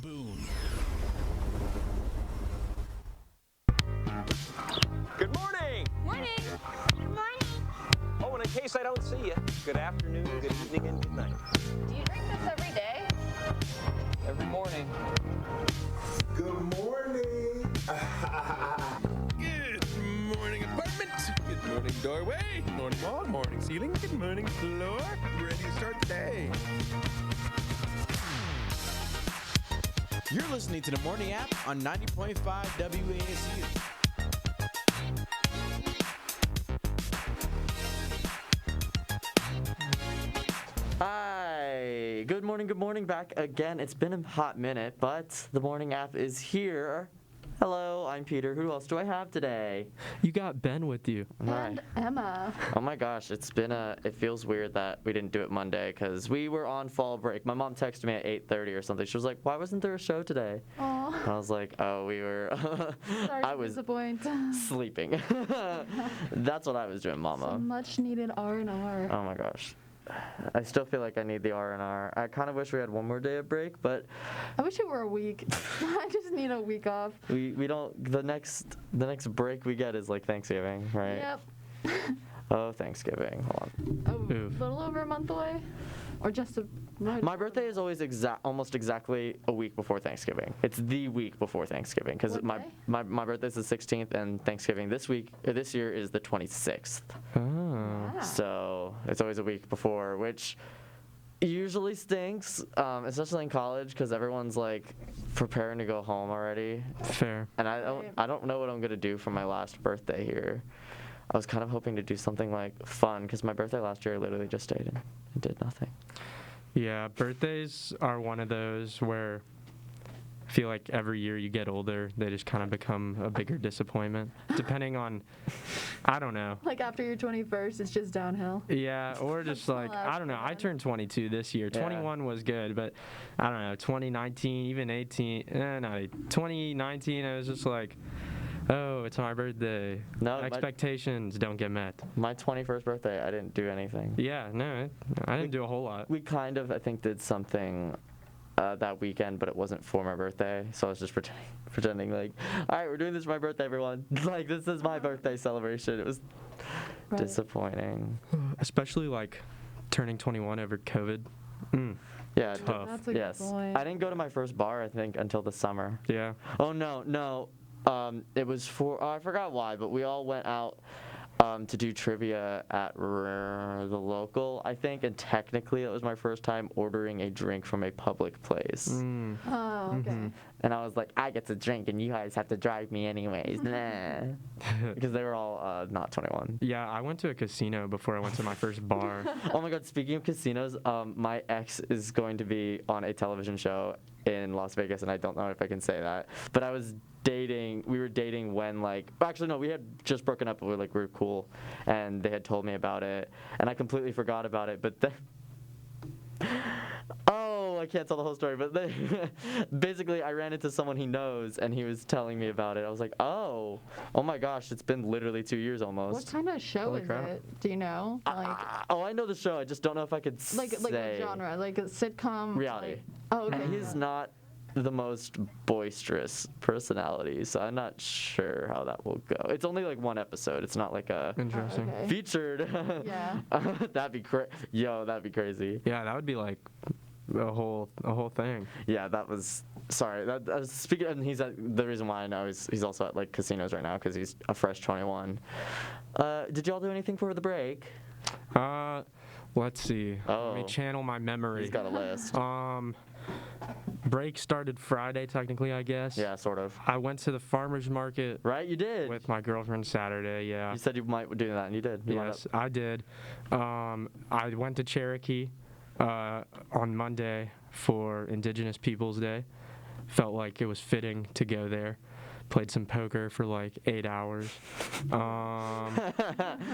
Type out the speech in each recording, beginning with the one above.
Boone. Good morning. Morning. Good morning. Oh, and in case I don't see you, good afternoon, good evening, and good night. Do you drink this every day? Every morning. Good morning. Good morning, apartment. Good morning, doorway. Morning wall, morning ceiling. Good morning, floor. Ready to start the day. You're listening to the Morning App on 90.5 WASU. Hi, good morning, back again. It's been a hot minute, but the Morning App is here. Hello, I'm Peter. Who else do I have today? You got Ben with you. And Emma. Oh my gosh, it feels weird that we didn't do it Monday because we were on fall break. My mom texted me at 8:30 or something. She was like, why wasn't there a show today? Aw. And I was like, oh, we were, Sorry I to was disappoint. sleeping. That's what I was doing, Mama. Some much needed R&R. Oh my gosh. I still feel like I need the R&R. I kind of wish we had one more day of break, but I wish it were a week. I just need a week off. we don't. The next break we get is like Thanksgiving, right? Yep. Oh, Thanksgiving. Hold on. A Oof. little over a month away? Or just a... My birthday is always almost exactly a week before Thanksgiving. It's the week before Thanksgiving because What my, day? my birthday is the 16th and Thanksgiving this year is the 26th. Oh. Ah. So it's always a week before, which usually stinks, especially in college because everyone's like preparing to go home already. Fair. And Right. I don't know what I'm gonna do for my last birthday here. I was kind of hoping to do something like fun because my birthday last year I literally just stayed and did nothing. Yeah, birthdays are one of those where I feel like every year you get older, they just kind of become a bigger disappointment. Depending on, I don't know. Like after your 21st, it's just downhill. Yeah, or just the like, last I don't know. I one. turned 22 this year. Yeah. 21 was good, but I don't know. 2019, even 18, no, 2019, I was just like, oh, it's my birthday. No, Expectations don't get met. my 21st birthday I didn't do anything. Yeah, no, I didn't do a whole lot. We kind of I think did something that weekend, but it wasn't for my birthday, so I was just pretending like, all right, we're doing this for my birthday, everyone. Like this is my birthday celebration. It was Right. disappointing. Especially like turning 21 over COVID. Yeah. Tough. That's a Yes. good point. I didn't go to my first bar I think until the summer. Yeah. Oh no. It was for I forgot why, but we all went out to do trivia at the local, I think, and technically it was my first time ordering a drink from a public place. Oh, okay. And I was like, I get to drink and you guys have to drive me anyways. Nah. Because they were all not 21. Yeah, I went to a casino before I went to my first bar. Oh my god, speaking of casinos, my ex is going to be on a television show in Las Vegas, and I don't know if I can say that. But we were dating when actually no, we had just broken up, but we were cool, and they had told me about it, and I completely forgot about it, but then oh, I can't tell the whole story, but basically I ran into someone he knows, and he was telling me about it. I was like, oh my gosh, it's been literally 2 years almost. What kind of show Holy is crap. it? Do you know? Like I know the show. I just don't know if I could like say. what genre? Like a sitcom? Reality. Like, oh, okay. And he's not the most boisterous personality, so I'm not sure how that will go. It's only one episode. It's not like a Interesting. okay. featured. Yeah. That'd be crazy. Yeah, that would be like a whole thing. Yeah, that was. Sorry. Speaking, and he's the reason why I know he's also at casinos right now because he's a fresh 21. Did y'all do anything for the break? Let's see. Let me Oh. channel my memory. He's got a list. Break started Friday, technically, I guess. Yeah, sort of. I went to the farmer's market Right, you did. with my girlfriend Saturday, yeah. You said you might do that, and you did. You wound Yes, up- I did. I went to Cherokee on Monday for Indigenous Peoples Day. Felt like it was fitting to go there. Played some poker for 8 hours.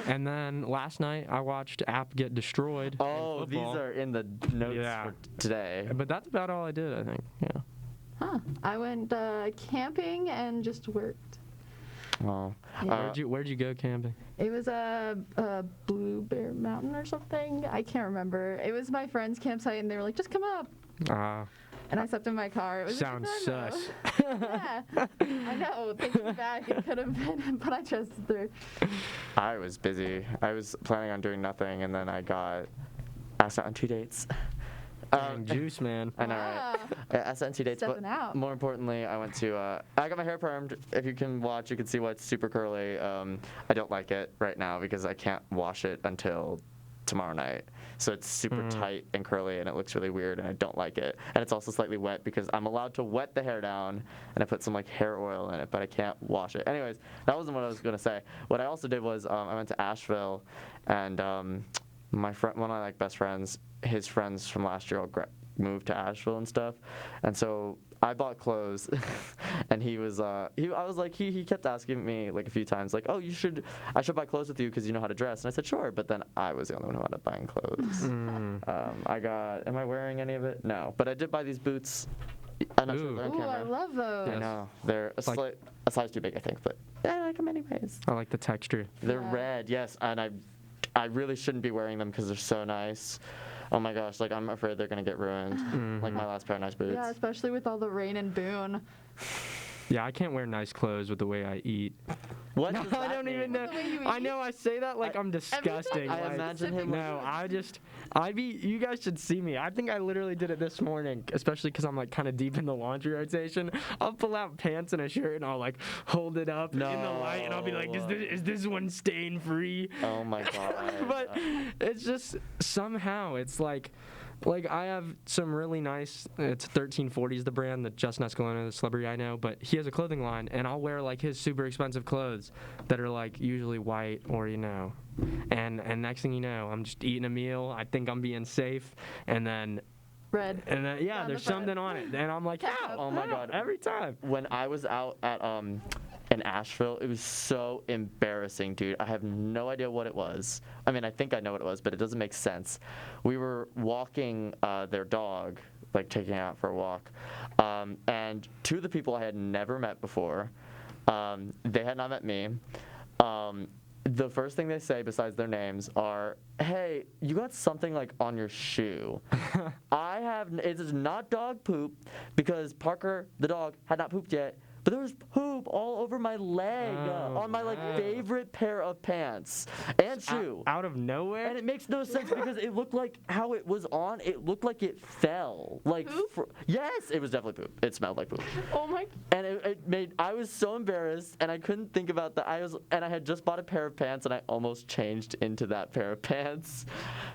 And then last night I watched App get destroyed. in Oh, these football. are in the notes Yeah. for today. But that's about all I did, I think. Yeah. Huh. I went camping and just worked. Oh. Yeah. Where'd you go camping? It was a Blue Bear Mountain or something. I can't remember. It was my friend's campsite, and they were like, "Just come up." and I slept in my car. It was a Sounds good time, sus. though. Yeah, I know. Thinking back, it could have been, but I chose through. I was busy. I was planning on doing nothing, and then I got asked out on 2 dates. Dang, juice, man. I know, right? Wow. Asked out on 2 dates, but Stepping out. more importantly, I went to. I got my hair permed. If you can watch, you can see why it's super curly. I don't like it right now because I can't wash it until tomorrow night. So it's super tight and curly, and it looks really weird, and I don't like it. And it's also slightly wet because I'm allowed to wet the hair down, and I put some like hair oil in it, but I can't wash it. Anyways, that wasn't what I was gonna say. What I also did was I went to Asheville, and my friend, one of my like best friends, his friends from last year all moved to Asheville and stuff, and so I bought clothes, and he kept asking me like a few times like, oh, I should buy clothes with you because you know how to dress, and I said sure, but then I was the only one who wound up buying clothes. Am I wearing any of it? No, but I did buy these boots. I'm not sure if they're on Ooh, camera. I love those. I know they're a size too big, I think, but I like them anyways. I like the texture. They're Yeah. red, yes, and I really shouldn't be wearing them because they're so nice. Oh my gosh, like I'm afraid they're gonna get ruined. Like my last pair of nice boots. Yeah, especially with all the rain in Boone. Yeah, I can't wear nice clothes with the way I eat. What No, does I that don't mean? even know. The way you I eat? know I say that like I'm disgusting. I like- imagine him. No, you guys should see me. I think I literally did it this morning, especially because I'm like kind of deep in the laundry rotation. I'll pull out pants and a shirt and I'll like hold it up in the light and I'll be like, is this one stain free? Oh my god. But it's just somehow it's like I have some really nice, it's 1340 is the brand, the Justin Escalona, the celebrity I know, but he has a clothing line, and I'll wear like his super expensive clothes that are like usually white or and next thing you know, I'm just eating a meal, I think I'm being safe, and then Red. yeah, Down the there's front. something on it, and I'm like, Ketchup. Oh my god. every time. When I was out at in Asheville, it was so embarrassing, dude. I have no idea what it was. I mean, I think I know what it was, but it doesn't make sense. We were walking their dog, like taking it out for a walk, and two of the people I had never met before, they had not met me. The first thing they say besides their names are, hey, you got something like on your shoe. It is not dog poop because Parker, the dog, had not pooped yet, but there was poop all over my leg on my like favorite pair of pants and shoe. Out of nowhere? And it makes no sense because it looked like how it was on. It looked like it fell. Like, Poop? yes, it was definitely poop. It smelled like poop. Oh my. And I was so embarrassed, and I couldn't think about that. I had just bought a pair of pants, and I almost changed into that pair of pants.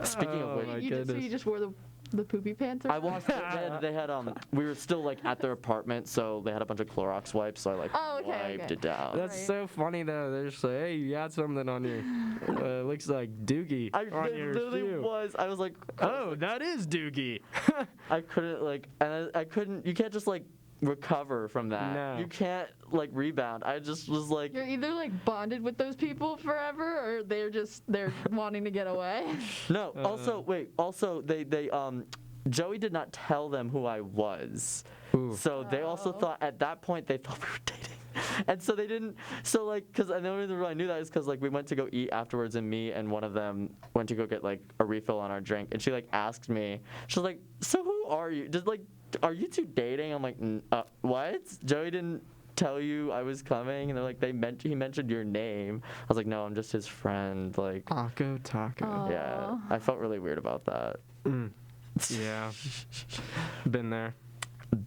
Speaking of Oh which, my So goodness. you just wore the poopy pants? Or I washed it. They had we were still like at their apartment, so they had a bunch of Clorox wipes, so I like Oh, okay, wiped okay. it down. That's Right. so funny though. They're just like, hey, you got something on your, looks like Doogie on It your literally shoe. was. I was like, Oh, that is Doogie. I couldn't like, and I couldn't. You can't just like recover from that. No. You can't like rebound. I just was like, You're either like bonded with those people forever, or they're wanting to get away. no. Also, wait. Also, they Joey did not tell them who I was. Ooh. So they also thought at that point they thought we were dating, and so they didn't. So like, cause and the only reason I knew that is because like we went to go eat afterwards, and me and one of them went to go get like a refill on our drink, and she like asked me, she was like, so who are you? Are you two dating? I'm like, what? Joey didn't tell you I was coming, and they're like, he mentioned your name. I was like, no, I'm just his friend. Like, Taco. yeah, Aw. I felt really weird about that. Yeah. Been there.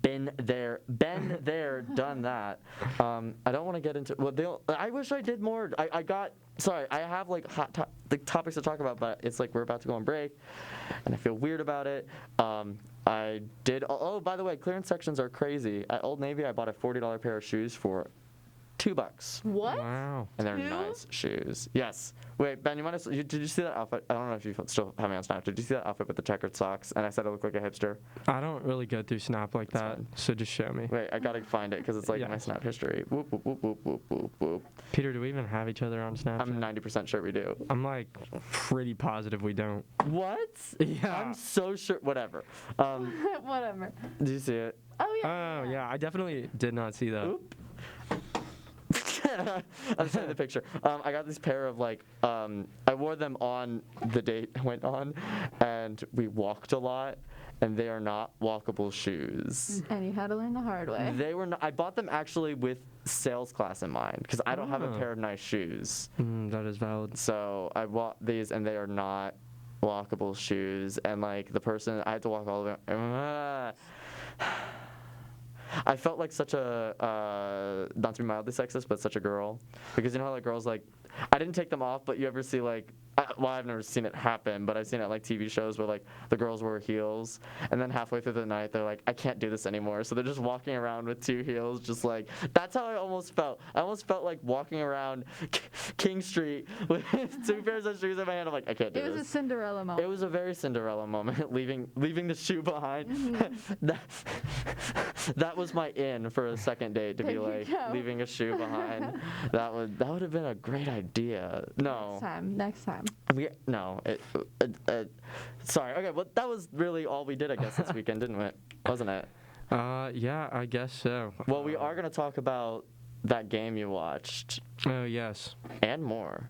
Been there, done that. I don't want to get into. Well, I wish I did more. Sorry, I have like the topics to talk about, but it's like we're about to go on break, and I feel weird about it. I did. Oh, by the way, clearance sections are crazy. At Old Navy, I bought a $40 pair of shoes for $2. What? Wow. And they're Two? nice shoes. Yes. Wait, Ben, did you see that outfit? I don't know if you still have me on Snap. Did you see that outfit with the checkered socks? And I said I look like a hipster. I don't really go through Snap like that, fine. so just show me. Wait, I gotta find it because it's like Yeah. my Snap history. Whoop, whoop, whoop, whoop, whoop, whoop, whoop. Peter, do we even have each other on Snapchat? I'm 90% sure we do. I'm like pretty positive we don't. What? Yeah. I'm so sure. Whatever. Whatever. Did you see it? Oh yeah. Oh yeah, I definitely did not see that. Oop. I'm sending the picture. I got this pair of like, I wore them on the date I went on, and we walked a lot, and they are not walkable shoes. And you had to learn the hard way. They were not, I bought them actually with sales class in mind because I don't have a pair of nice shoes. That is valid. So I bought these and they are not walkable shoes. And like the person, I had to walk all the way. I felt like such a, not to be mildly sexist, but such a girl. Because you know how like girls like, I didn't take them off, but you ever see like, well, I've never seen it happen, but I've seen it like TV shows where like the girls wear heels, and then halfway through the night they're like, I can't do this anymore. So they're just walking around with 2 heels, just like, that's how I almost felt. I almost felt like walking around King Street with 2 pairs of shoes in my hand. I'm like, I can't do this. It was a Cinderella moment. It was a very Cinderella moment, leaving the shoe behind. Mm-hmm. That was my in for a second date, to be There you like go. leaving a shoe behind. That would have been a great idea. No. Next time. Sorry. Okay, well that was really all we did, I guess, this weekend, didn't it? Wasn't it? Yeah, I guess so. Well, we are gonna talk about that game you watched Oh, yes. and more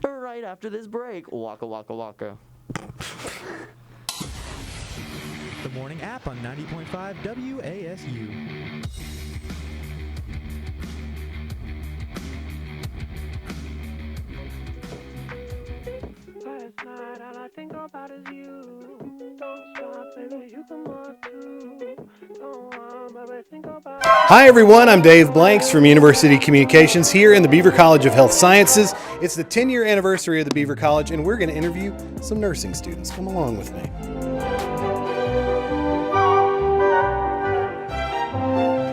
right after this break. Waka waka waka. The morning app on 90.5 WASU. Last night, all I think about is you. Don't stop, baby, you can walk too. Don't want, baby, think about. Hi everyone, I'm Dave Blanks from University Communications here in the Beaver College of Health Sciences. It's the 10-year anniversary of the Beaver College, and we're going to interview some nursing students. Come along with me.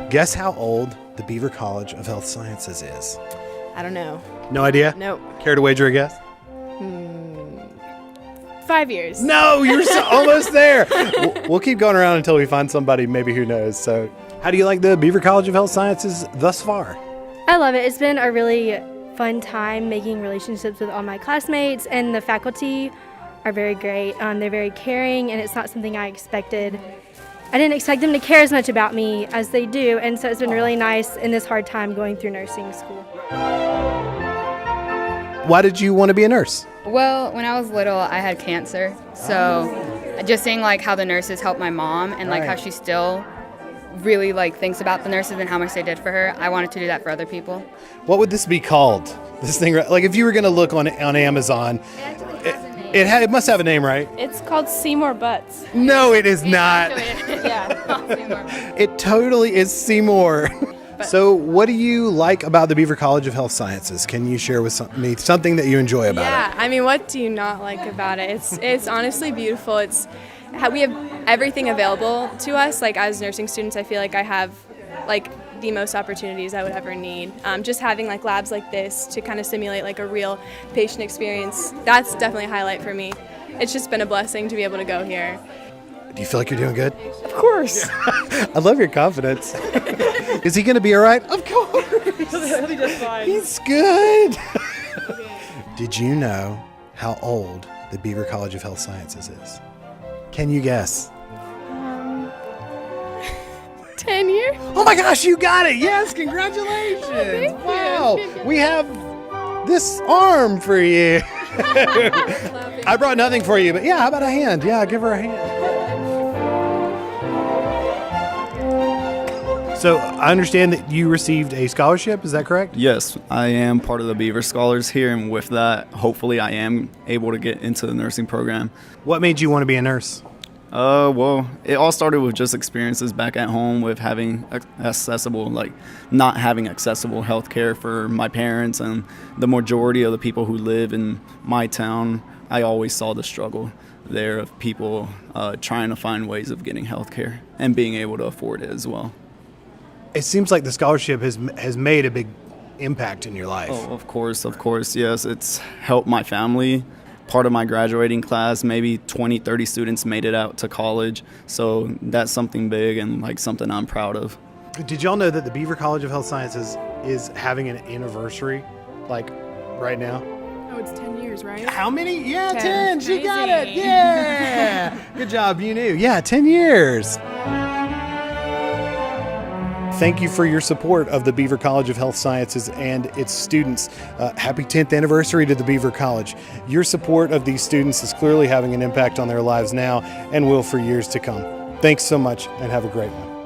Guess how old the Beaver College of Health Sciences is? I don't know. No idea? Nope. Care to wager a guess? 5 years. No, you're almost there. We'll keep going around until we find somebody maybe who knows. So, how do you like the Beaver College of Health Sciences thus far? I love it. It's been a really fun time making relationships with all my classmates, and the faculty are very great. They're very caring, and it's not something I expected. I didn't expect them to care as much about me as they do, and so it's been really nice in this hard time going through nursing school. Why did you want to be a nurse? Well, when I was little, I had cancer, so just seeing like how the nurses helped my mom and like how she still really like thinks about the nurses and how much they did for her, I wanted to do that for other people. What would this be called? This thing, like if you were going to look on Amazon, it must have a name, right? It's called Seymour Butts. No, it is not. Yeah. It totally is Seymour. So what do you like about the Beaver College of Health Sciences? Can you share with me something that you enjoy about it? Yeah, I mean, what do you not like about it? It's honestly beautiful. We have everything available to us. Like as nursing students, I feel like I have like the most opportunities I would ever need. Just having like labs like this to kind of simulate like a real patient experience, that's definitely a highlight for me. It's just been a blessing to be able to go here. Do you feel like you're doing good? Of course. I love your confidence. Is he going to be all right? Of course. He'll be just fine. He's good. Did you know how old the Beaver College of Health Sciences is? Can you guess? 10 years? Oh my gosh, you got it. Yes, congratulations. Thank you. Wow. We have this arm for you. I brought nothing for you, but yeah, how about a hand? Yeah, give her a hand. So I understand that you received a scholarship, is that correct? Yes, I am part of the Beaver Scholars here, and with that, hopefully I am able to get into the nursing program. What made you want to be a nurse? Well, it all started with just experiences back at home with not having accessible health care for my parents and the majority of the people who live in my town. I always saw the struggle there of people trying to find ways of getting health care and being able to afford it as well. It seems like the scholarship has made a big impact in your life. Oh, of course, yes. It's helped my family. Part of my graduating class, maybe 20, 30 students made it out to college. So that's something big and like something I'm proud of. Did y'all know that the Beaver College of Health Sciences is having an anniversary, like right now? Oh, it's 10 years, right? How many? Yeah, 10. 10. She got it. Yeah. Good job. You knew. Yeah, 10 years. thank you for your support of the Beaver College of Health Sciences and its students. Happy 10th anniversary to the Beaver College. Your support of these students is clearly having an impact on their lives now and will for years to come. Thanks so much and have a great one.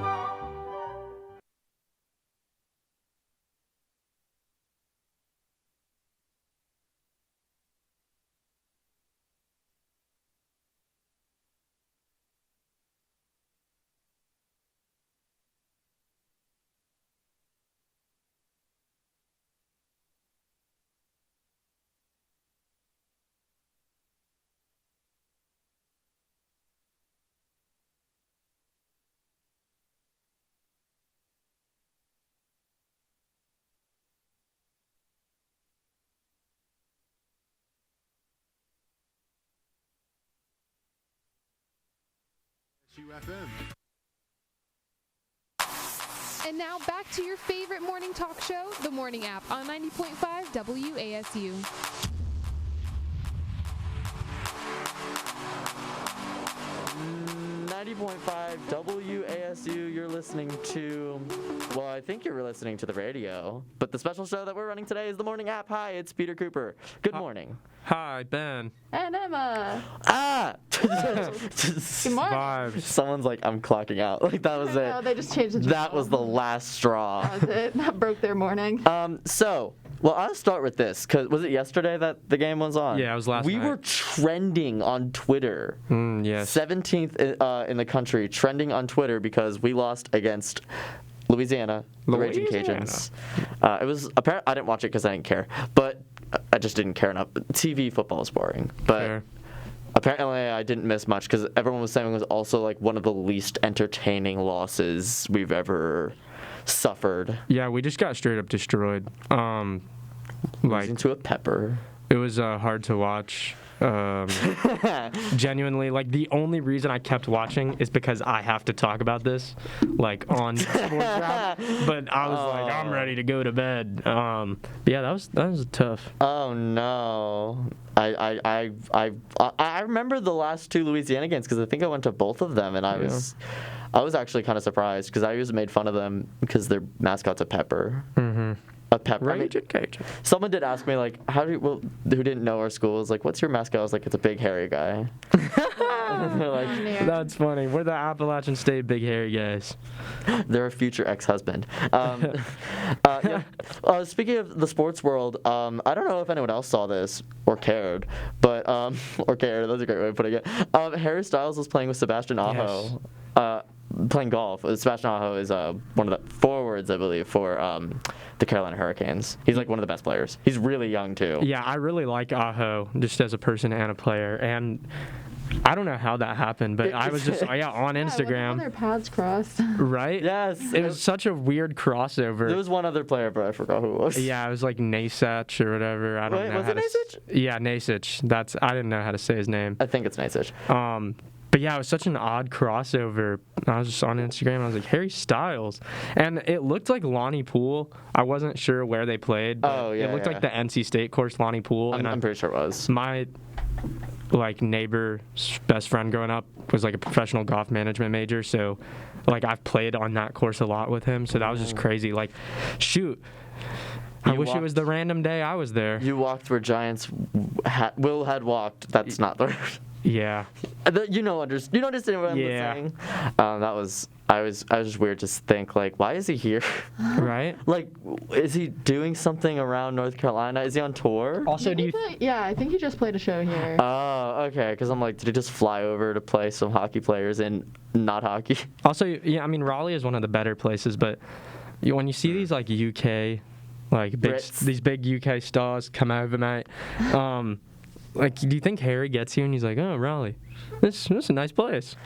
And now back to your favorite morning talk show, The Morning App on 90.5 WASU. WASU, you're listening to, well, I think you're listening to the radio, but the special show that we're running today is The Morning App. Hi, it's Peter Cooper. Good morning. Hi, Ben. And Emma. Ah! Good morning. Someone's like, I'm clocking out. Like, that was it. No, they just changed the That was the last straw. That was it. That broke their morning. Well, I'll start with this, because was it yesterday that the game was on? Yeah, it was last night. We were trending on Twitter. Yes. 17th in the country, trending on Twitter because we lost against Louisiana, the Raging Cajuns. It was apparent. I didn't watch it because I didn't care, but I just didn't care enough. TV football is boring, but Fair. Apparently I didn't miss much because everyone was saying it was also like one of the least entertaining losses we've ever suffered. Yeah, we just got straight up destroyed. Losing to a Pepper. It was hard to watch. Genuinely, like, the only reason I kept watching is because I have to talk about this, like, on Sports Wrap. But I was like, I'm ready to go to bed. But yeah, that was tough. Oh no, I remember the last two Louisiana games because I think I went to both of them, and I was actually kind of surprised because I always made fun of them because their mascot's a pepper. Mm-hmm. A pepper. Raging Cajun. Someone did ask me, like, who didn't know our school, was like, what's your mascot? I was like, it's a big hairy guy. They're like, that's funny. We're the Appalachian State big hairy guys. They're a future ex-husband. Speaking of the sports world, I don't know if anyone else saw this or cared, but or cared. That's a great way of putting it. Harry Styles was playing with Sebastian Aho. Yes. Playing golf. Sebastian Aho is one of the forwards, I believe, for the Carolina Hurricanes. He's like one of the best players. He's really young too. Yeah, I really like Aho just as a person and a player, and I don't know how that happened, but I was just on Instagram. Their paths crossed. Right? Yes. It was such a weird crossover. There was one other player, but I forgot who it was. Yeah, it was like Nasich or whatever. I don't know. Was it Nasich? Yeah, Nasich. I didn't know how to say his name. I think it's Nasich. But yeah, it was such an odd crossover. I was just on Instagram. I was like, Harry Styles. And it looked like Lonnie Poole. I wasn't sure where they played. But it looked like the NC State course, Lonnie Poole. I'm pretty sure it was. My neighbor's best friend growing up was like a professional golf management major. So like I've played on that course a lot with him. So that was just crazy. Like, shoot. I wish it was the random day I was there. You walked where Giants Will had walked. That's not the... Yeah. You understand what I'm saying? That was... I was just weird to think, like, why is he here? Right? Like, is he doing something around North Carolina? Is he on tour? Also, Yeah, I think he just played a show here. Oh, okay. Because I'm like, did he just fly over to play some hockey players in not hockey? Also, yeah, I mean, Raleigh is one of the better places, but when you see these, like, UK... Like these big UK stars come over, mate. Like, do you think Harry gets here and he's like, "Oh, Raleigh, this is a nice place."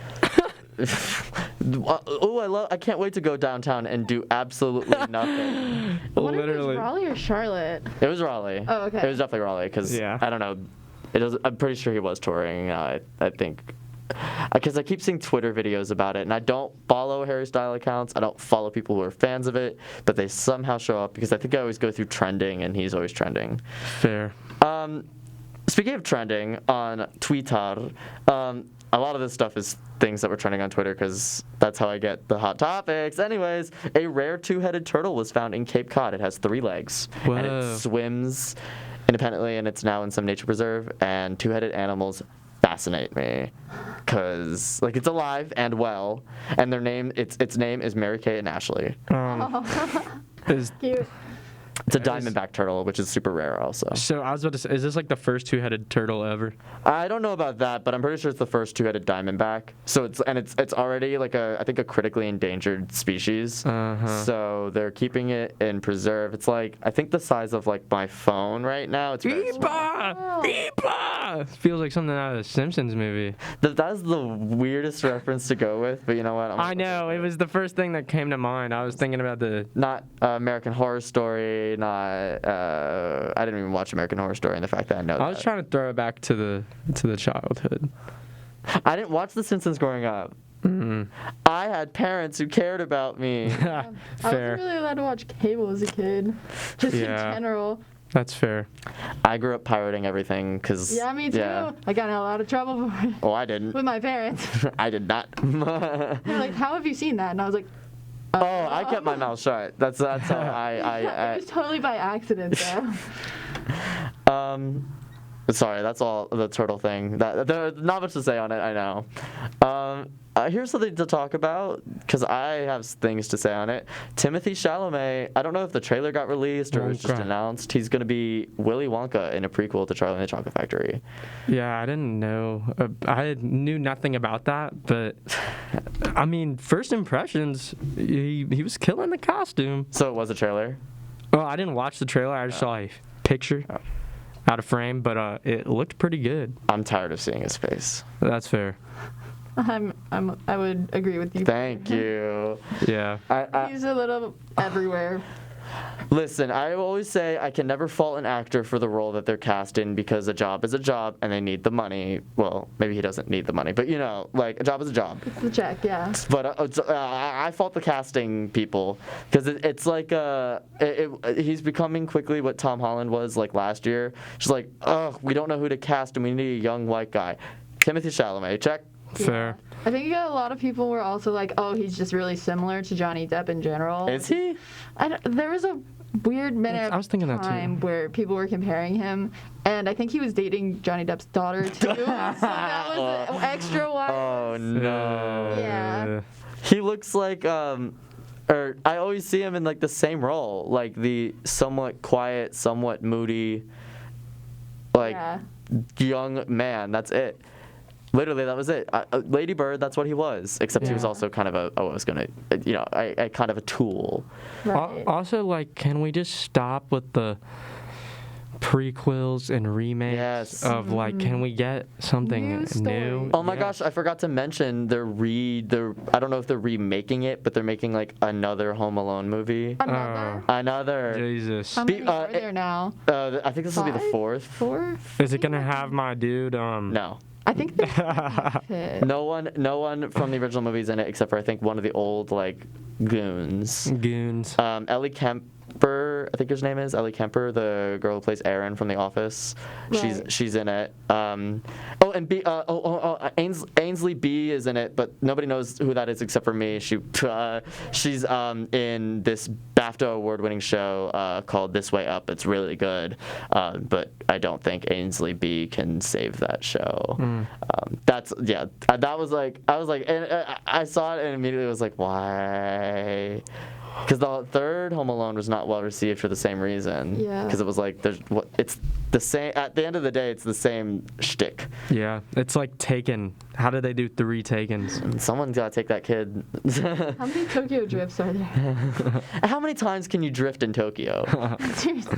I can't wait to go downtown and do absolutely nothing. Literally. It was Raleigh or Charlotte? It was Raleigh. Oh, okay. It was definitely Raleigh because I don't know. I'm pretty sure he was touring. I think. Because I keep seeing Twitter videos about it, and I don't follow Harry Styles accounts. I don't follow people who are fans of it, but they somehow show up because I think I always go through trending, and he's always trending. Fair. Speaking of trending on Twitter, a lot of this stuff is things that were trending on Twitter because that's how I get the hot topics. Anyways, a rare two-headed turtle was found in Cape Cod. It has 3 legs, and it swims independently, and it's now in some nature preserve. And two-headed animals fascinate me because like it's alive and well, and its name is Mary Kay and Ashley. Cute. It's a diamondback turtle, which is super rare also. So I was about to say, is this like the first two-headed turtle ever? I don't know about that, but I'm pretty sure it's the first two-headed diamondback. So it's already like I think a critically endangered species. So they're keeping it in preserve. It's like I think the size of like my phone right now. It's very small. Feels like something out of a Simpsons movie. That's the weirdest reference to go with, but you know what? I know, it was the first thing that came to mind. I was thinking about not American Horror Story. Not I didn't even watch American Horror Story, and the fact that I know I was trying to throw it back to the childhood. I didn't watch The Simpsons growing up. I had parents who cared about me. I wasn't really allowed to watch cable as a kid, just in general. That's fair. I grew up pirating everything because Yeah, me too. I got in a lot of trouble for it. Oh, I didn't. With my parents. I did not. They're like, "How have you seen that?" And I was like, "Oh, I kept my mouth shut." That's how It was totally by accident, though. Sorry, that's all the turtle thing. There's not much to say on it, I know. Here's something to talk about, because I have things to say on it. Timothée Chalamet, I don't know if the trailer got released or it was just announced. He's going to be Willy Wonka in a prequel to Charlie and the Chocolate Factory. Yeah, I didn't know. I knew nothing about that, but I mean, first impressions, he was killing the costume. So it was a trailer? Well, I didn't watch the trailer. I just saw a picture. Out of frame, but it looked pretty good. I'm tired of seeing his face. That's fair. I would agree with you. Thank you. Yeah. He's a little everywhere. Listen, I always say I can never fault an actor for the role that they're cast in because a job is a job and they need the money. Well, maybe he doesn't need the money, but you know, like a job is a job. It's the check, yeah. But I fault the casting people because it's like he's becoming quickly what Tom Holland was like last year. Just like, oh, we don't know who to cast and we need a young white guy. Timothée Chalamet, check. Fair. I think a lot of people were also like, oh, he's just really similar to Johnny Depp in general. Is he? There was a weird minute I was thinking that time too. where people were comparing him, and I think he was dating Johnny Depp's daughter too. So that was extra wild. Oh no. Yeah. He looks like or I always see him in like the same role, like the somewhat quiet, somewhat moody, like young man. That's it. Literally, that was it. Lady Bird, that's what he was. Except he was also kind of a kind of a tool. Right. Also, like, can we just stop with the prequels and remakes of like, can we get something new? Oh my gosh, I forgot to mention I don't know if they're remaking it, but they're making like another Home Alone movie. Another. Jesus. How many are there now? I think this will be the 4th. 4th? Is it gonna have my dude? No. I think they No one from the original movie's in it except for I think one of the old like goons. Ellie Kemper, I think his name is Ellie Kemper, the girl who plays Erin from The Office. Right. She's in it. Ainsley B is in it, but nobody knows who that is except for me. She's in this BAFTA award-winning show called This Way Up. It's really good, but I don't think Ainsley B can save that show. That was like and I saw it and immediately was like, why? Because the third Home Alone was not well received for the same reason. Yeah. Because it was like it's the same. At the end of the day, it's the same shtick. Yeah, it's like Taken. How did they do 3 Takens? Someone's gotta take that kid. How many Tokyo drifts are there? How many times can you drift in Tokyo? Seriously.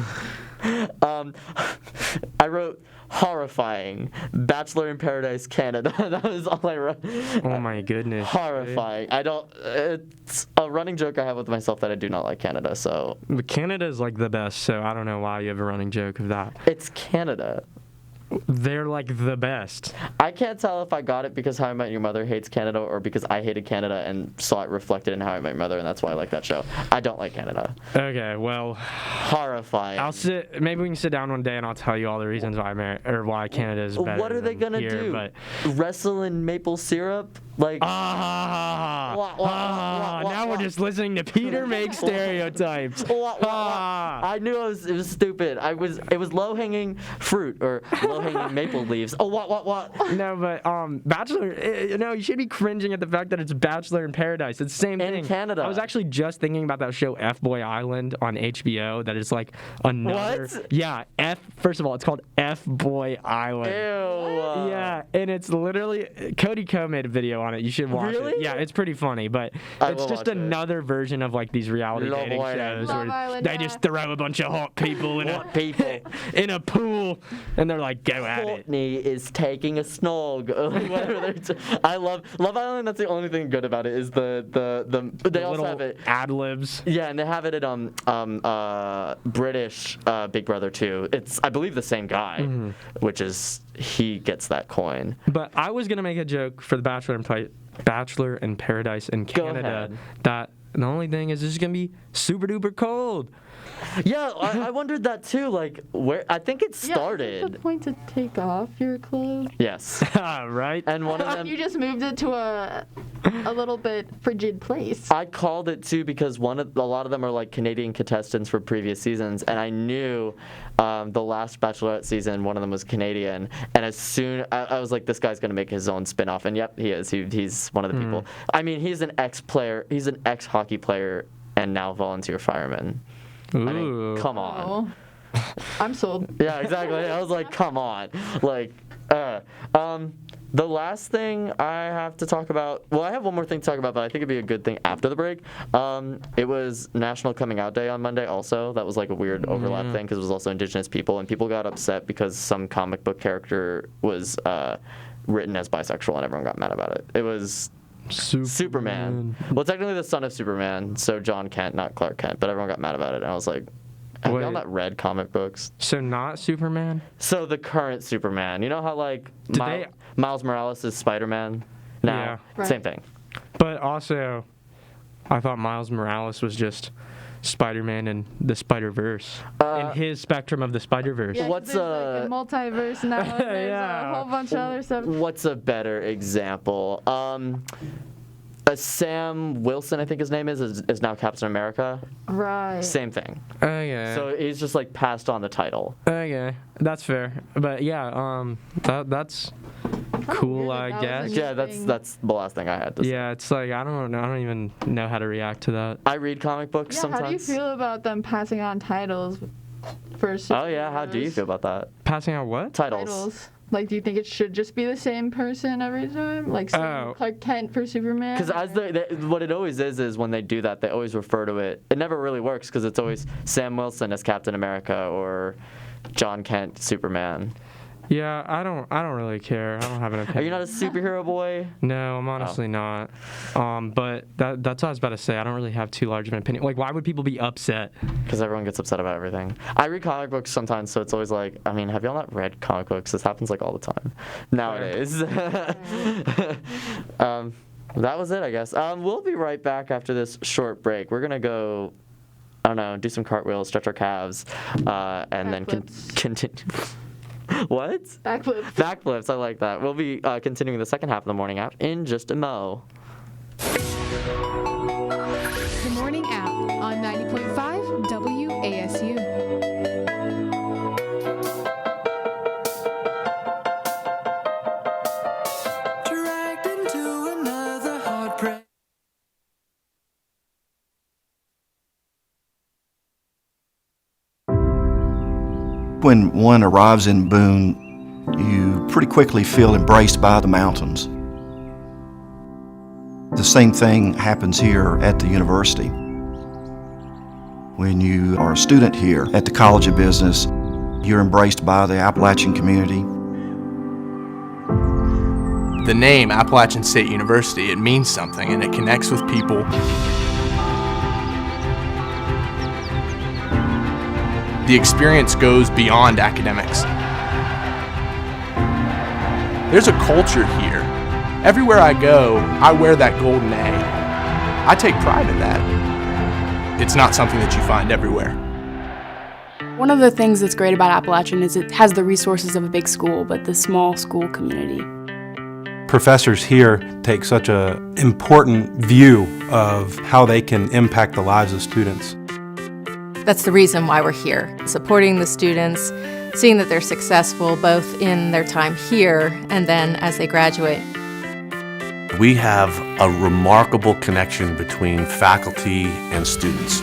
I wrote horrifying. Bachelor in Paradise, Canada. That was all I wrote. Oh my goodness. Horrifying. It's a running joke I have with myself that I do not like Canada, so. But Canada is like the best, so I don't know why you have a running joke of that. It's Canada. they're like the best. I can't tell if I got it because How I Met Your Mother hates Canada or because I hated Canada and saw it reflected in How I Met Your Mother, and that's why I like that show. I don't like Canada. Okay, well, horrifying. Maybe we can sit down one day and I'll tell you all the reasons why Canada is better. What are they gonna here, do? But Wrestle in maple syrup? Like now we're just listening to Peter make stereotypes. I knew it was stupid. It was low hanging fruit or low hanging maple leaves. Oh, what? No, but Bachelor. You should be cringing at the fact that it's Bachelor in Paradise. It's the same thing. In Canada. I was actually just thinking about that show F-Boy Island on HBO. That is like another. What? Yeah. First of all, it's called F-Boy Island. Ew. Yeah, and it's literally Cody Ko made a video on it. You should watch Really? it. Yeah, it's pretty funny, but it's just another version of like these reality Love dating Island. shows Love where Island, they yeah. just throw a bunch of hot people in in a pool, and they're like, go at it. Courtney is taking a snog. I love Love Island. That's the only thing good about it is they also little have it ad libs. Yeah, and they have it at British Big Brother too. It's I believe the same guy, which is he gets that coin. But I was gonna make a joke for the Bachelor in Paradise in Canada that the only thing is this is gonna be super duper cold. Yeah, I wondered that too. Like where I think it started. Yeah, is the point to take off your clothes? Yes. Right. And one of them. You just moved it to a little bit frigid place. I called it too because a lot of them are like Canadian contestants for previous seasons, and I knew the last Bachelorette season one of them was Canadian, and as soon I was like, this guy's gonna make his own spin-off, and yep, he is. He's one of the people. I mean, he's an ex-player, he's an ex-hockey player, and now volunteer fireman. Ooh. I mean, come on. Oh. I'm sold. Yeah, exactly. I was like, come on. Like, the last thing I have to talk about, well, I have one more thing to talk about, but I think it'd be a good thing after the break. It was National Coming Out Day on Monday also. That was like a weird overlap thing because it was also Indigenous people, and people got upset because some comic book character was written as bisexual, and everyone got mad about it. It was Superman. Well, technically the son of Superman, so John Kent, not Clark Kent, but everyone got mad about it, and I was like, have y'all not read comic books? So not Superman? So the current Superman. You know how like Miles Morales is Spider-Man now? Yeah. Same thing. But also, I thought Miles Morales was just Spider-Man in the Spider-Verse. In his spectrum of the Spider-Verse. Yeah, what's like a multiverse now? And there's a whole bunch of other stuff. What's a better example? Sam Wilson, I think his name is now Captain America. Right. Same thing. Okay. So he's just like passed on the title. Okay, that's fair. But yeah, that's cool, I guess. Yeah, that's the last thing I had to say. Yeah, it's like I don't even know how to react to that. I read comic books Yeah, sometimes. how do you feel about them passing on titles for Oh yeah, how do you feel about that? Passing on what? Titles. Like, do you think it should just be the same person every time? Like, Clark Kent for Superman? Because what it always is when they do that, they always refer to it. It never really works because it's always Sam Wilson as Captain America or John Kent Superman. Yeah, I don't really care. I don't have an opinion. Are you not a superhero boy? No, I'm honestly not. But that's what I was about to say. I don't really have too large of an opinion. Like, why would people be upset? Because everyone gets upset about everything. I read comic books sometimes, so it's always like, I mean, have y'all not read comic books? This happens like all the time nowadays. That was it, I guess. We'll be right back after this short break. We're gonna go, I don't know, do some cartwheels, stretch our calves, and then continue. What? Backflips. Backflips, I like that. We'll be continuing the second half of the morning app in just a mo. The Morning App on 90.5 WASU. When one arrives in Boone, you pretty quickly feel embraced by the mountains. The same thing happens here at the university. When you are a student here at the College of Business, you're embraced by the Appalachian community. The name Appalachian State University, it means something and it connects with people. The experience goes beyond academics. There's a culture here. Everywhere I go, I wear that golden A. I take pride in that. It's not something that you find everywhere. One of the things that's great about Appalachian is it has the resources of a big school, but the small school community. Professors here take such an important view of how they can impact the lives of students. That's the reason why we're here, supporting the students, seeing that they're successful both in their time here and then as they graduate. We have a remarkable connection between faculty and students.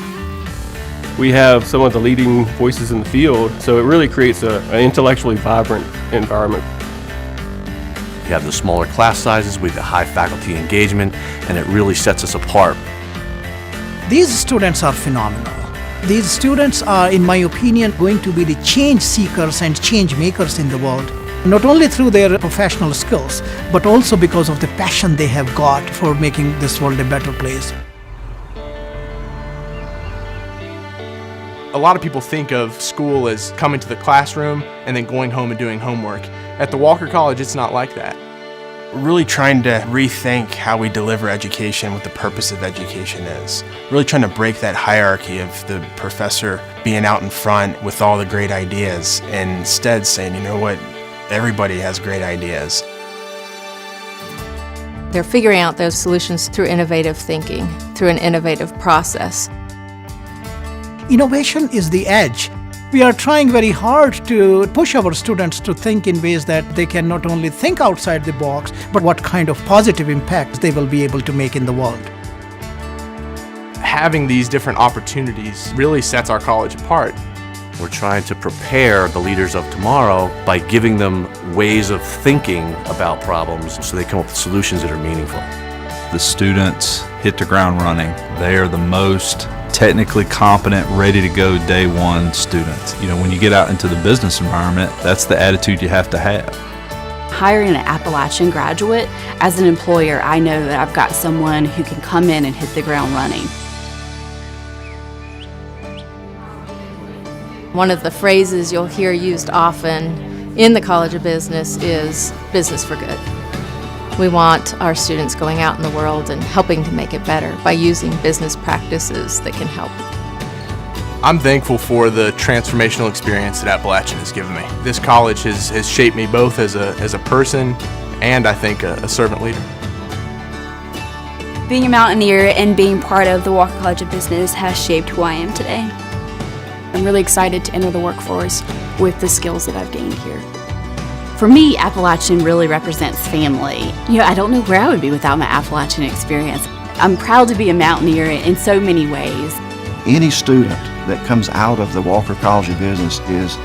We have some of the leading voices in the field, so it really creates an intellectually vibrant environment. You have the smaller class sizes, we have the high faculty engagement, and it really sets us apart. These students are phenomenal. These students are, in my opinion, going to be the change seekers and change makers in the world. Not only through their professional skills, but also because of the passion they have got for making this world a better place. A lot of people think of school as coming to the classroom and then going home and doing homework. At the Walker College, it's not like that. We're really trying to rethink how we deliver education, what the purpose of education is. Really trying to break that hierarchy of the professor being out in front with all the great ideas and instead saying, you know what, everybody has great ideas. They're figuring out those solutions through innovative thinking, through an innovative process. Innovation is the edge. We are trying very hard to push our students to think in ways that they can not only think outside the box, but what kind of positive impacts they will be able to make in the world. Having these different opportunities really sets our college apart. We're trying to prepare the leaders of tomorrow by giving them ways of thinking about problems so they come up with solutions that are meaningful. The students hit the ground running. They are the most technically competent, ready to go day one students. You know, when you get out into the business environment, that's the attitude you have to have. Hiring an Appalachian graduate, as an employer, I know that I've got someone who can come in and hit the ground running. One of the phrases you'll hear used often in the College of Business is business for good. We want our students going out in the world and helping to make it better by using business practices that can help. I'm thankful for the transformational experience that Appalachian has given me. This college has shaped me both as a person and, I think, a servant leader. Being a Mountaineer and being part of the Walker College of Business has shaped who I am today. I'm really excited to enter the workforce with the skills that I've gained here. For me, Appalachian really represents family. You know, I don't know where I would be without my Appalachian experience. I'm proud to be a Mountaineer in so many ways. Any student that comes out of the Walker College of Business is